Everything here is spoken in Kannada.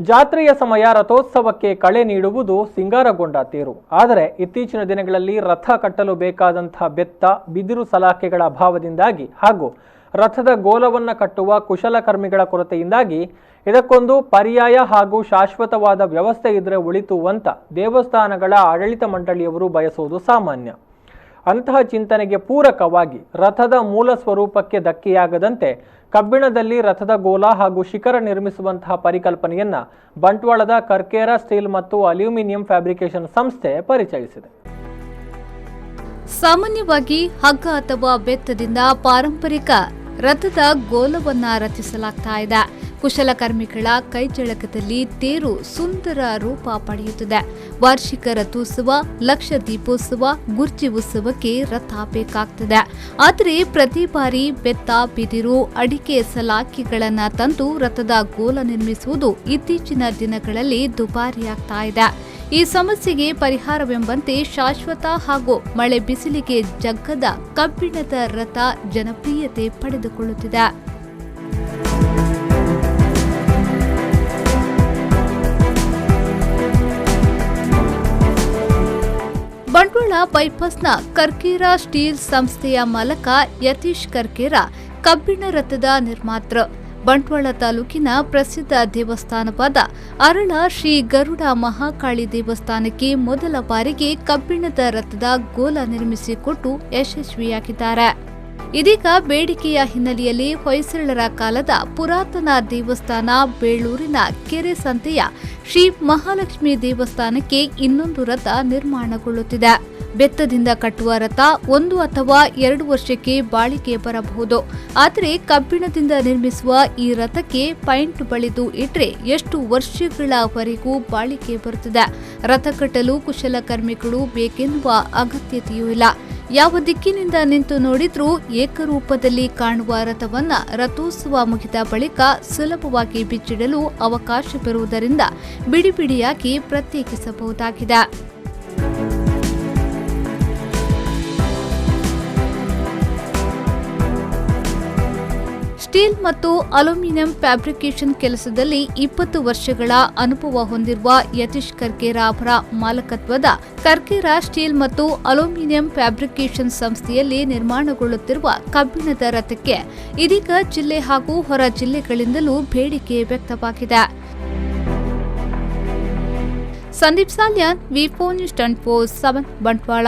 ಜಾತ್ರೆಯ ಸಮಯ ರಥೋತ್ಸವಕ್ಕೆ ಕಳೆ ನೀಡುವುದು ಸಿಂಗಾರಗೊಂಡ ತೇರು. ಆದರೆ ಇತ್ತೀಚಿನ ದಿನಗಳಲ್ಲಿ ರಥ ಕಟ್ಟಲು ಬೇಕಾದಂತಹ ಬೆತ್ತ, ಬಿದಿರು ಸಲಾಕೆಗಳ ಅಭಾವದಿಂದಾಗಿ ಹಾಗೂ ರಥದ ಗೋಲವನ್ನು ಕಟ್ಟುವ ಕುಶಲಕರ್ಮಿಗಳ ಕೊರತೆಯಿಂದಾಗಿ ಇದಕ್ಕೊಂದು ಪರ್ಯಾಯ ಹಾಗೂ ಶಾಶ್ವತವಾದ ವ್ಯವಸ್ಥೆ ಇದ್ರೆ ಉಳಿತು ಅಂತ ದೇವಸ್ಥಾನಗಳ ಆಡಳಿತ ಮಂಡಳಿಯವರು ಬಯಸುವುದು ಸಾಮಾನ್ಯ. ಅಂತಹ ಚಿಂತನೆಗೆ ಪೂರಕವಾಗಿ ರಥದ ಮೂಲ ಸ್ವರೂಪಕ್ಕೆ ಧಕ್ಕೆಯಾಗದಂತೆ ಕಬ್ಬಿಣದಲ್ಲಿ ರಥದ ಗೋಲ ಹಾಗೂ ಶಿಖರ ನಿರ್ಮಿಸುವಂತಹ ಪರಿಕಲ್ಪನೆಯನ್ನ ಬಂಟ್ವಾಳದ ಕರ್ಕೇರ ಸ್ಟೀಲ್ ಮತ್ತು ಅಲ್ಯೂಮಿನಿಯಂ ಫ್ಯಾಬ್ರಿಕೇಶನ್ ಸಂಸ್ಥೆ ಪರಿಚಯಿಸಿದೆ. ಸಾಮಾನ್ಯವಾಗಿ ಹಗ್ಗ ಅಥವಾ ಬೆತ್ತದಿಂದ ಪಾರಂಪರಿಕ ರಥದ ಗೋಲವನ್ನ ರಚಿಸಲಾಗ್ತಾ ಇದೆ. ಕುಶಲಕರ್ಮಿಗಳ ಕೈಚಳಕದಲ್ಲಿ ತೇರು ಸುಂದರ ರೂಪ ಪಡೆಯುತ್ತದೆ. ವಾರ್ಷಿಕ ರಥೋತ್ಸವ, ಲಕ್ಷ ದೀಪೋತ್ಸವ, ಗುರ್ಜಿ ಉತ್ಸವಕ್ಕೆ ರಥ ಬೇಕಾಗ್ತದೆ. ಆದರೆ ಪ್ರತಿ ಬಾರಿ ಬೆತ್ತ, ಬಿದಿರು, ಅಡಿಕೆ ಸಲಾಕಿಗಳನ್ನ ತಂದು ರಥದ ಗೋಲ ನಿರ್ಮಿಸುವುದು ಇತ್ತೀಚಿನ ದಿನಗಳಲ್ಲಿ ದುಬಾರಿಯಾಗ್ತಾ ಇದೆ. ಈ ಸಮಸ್ಯೆಗೆ ಪರಿಹಾರವೆಂಬಂತೆ ಶಾಶ್ವತ ಹಾಗೂ ಮಳೆ ಬಿಸಿಲಿಗೆ ಜಗ್ಗದ ಕಬ್ಬಿಣದ ರಥ ಜನಪ್ರಿಯತೆ ಪಡೆದುಕೊಳ್ಳುತ್ತಿದೆ. ಬಂಟ್ವಾಳ ಬೈಪಾಸ್ನ ಕರ್ಕೇರ ಸ್ಟೀಲ್ ಸಂಸ್ಥೆಯ ಮಾಲಕ ಯತೀಶ್ ಕರ್ಕೇರ ಕಬ್ಬಿಣ ರಥದ ನಿರ್ಮಾತೃ. ಬಂಟ್ವಾಳ ತಾಲೂಕಿನ ಪ್ರಸಿದ್ಧ ದೇವಸ್ಥಾನವಾದ ಅರಳ ಶ್ರೀ ಗರುಡ ಮಹಾಕಾಳಿ ದೇವಸ್ಥಾನಕ್ಕೆ ಮೊದಲ ಬಾರಿಗೆ ಕಬ್ಬಿಣದ ರಥದ ಗೋಲ ನಿರ್ಮಿಸಿಕೊಟ್ಟು ಯಶಸ್ವಿಯಾಗಿದ್ದಾರೆ. ಇದೀಗ ಬೇಡಿಕೆಯ ಹಿನ್ನೆಲೆಯಲ್ಲಿ ಹೊಯ್ಸಳರ ಕಾಲದ ಪುರಾತನ ದೇವಸ್ಥಾನ ಬೇಳೂರಿನ ಕೆರೆ ಸಂತೆಯ ಶ್ರೀ ಮಹಾಲಕ್ಷ್ಮಿ ದೇವಸ್ಥಾನಕ್ಕೆ ಇನ್ನೊಂದು ರಥ ನಿರ್ಮಾಣಗೊಳ್ಳುತ್ತಿದೆ. ಬೆತ್ತದಿಂದ ಕಟ್ಟುವ ರಥ 1 ಅಥವಾ 2 ವರ್ಷಕ್ಕೆ ಬಾಳಿಕೆ ಬರಬಹುದು. ಆದರೆ ಕಬ್ಬಿಣದಿಂದ ನಿರ್ಮಿಸುವ ಈ ರಥಕ್ಕೆ ಪೈಂಟ್ ಬಳಿದು ಇಟ್ರೆ ಎಷ್ಟು ವರ್ಷಗಳವರೆಗೂ ಬಾಳಿಕೆ ಬರುತ್ತದೆ. ರಥ ಕಟ್ಟಲು ಕುಶಲಕರ್ಮಿಗಳು ಬೇಕೆನ್ನುವ ಅಗತ್ಯತೆಯೂ ಇಲ್ಲ. ಯಾವ ದಿಕ್ಕಿನಿಂದ ನಿಂತು ನೋಡಿದ್ರೂ ಏಕರೂಪದಲ್ಲಿ ಕಾಣುವ ರಥವನ್ನ ರಥೋತ್ಸವ ಮುಗಿದ ಬಳಿಕ ಸುಲಭವಾಗಿ ಬಿಚ್ಚಿಡಲು ಅವಕಾಶವಿರುವುದರಿಂದ ಬಿಡಿಬಿಡಿಯಾಗಿ ಪ್ರತ್ಯೇಕಿಸಬಹುದಾಗಿದೆ. ಸ್ಟೀಲ್ ಮತ್ತು ಅಲ್ಯೂಮಿನಿಯಂ ಫ್ಯಾಬ್ರಿಕೇಶನ್ ಕೆಲಸದಲ್ಲಿ 20 ವರ್ಷಗಳ ಅನುಭವ ಹೊಂದಿರುವ ಯತೀಶ್ ಕರ್ಕೇರ ಅವರ ಮಾಲಕತ್ವದ ಕರ್ಕೇರ ಸ್ಟೀಲ್ ಮತ್ತು ಅಲ್ಯೂಮಿನಿಯಂ ಫ್ಯಾಬ್ರಿಕೇಶನ್ ಸಂಸ್ಥೆಯಲ್ಲಿ ನಿರ್ಮಾಣಗೊಳ್ಳುತ್ತಿರುವ ಕಬ್ಬಿಣದ ರಥಕ್ಕೆ ಇದೀಗ ಜಿಲ್ಲೆ ಹಾಗೂ ಹೊರ ಜಿಲ್ಲೆಗಳಿಂದಲೂ ಬೇಡಿಕೆ ವ್ಯಕ್ತವಾಗಿದೆ. ಸಂದೀಪ್ ಸಾಲ್ಯಾನ್, ವಿ4 ನ್ಯೂಸ್ 24/7 ಬಂಟ್ವಾಳ.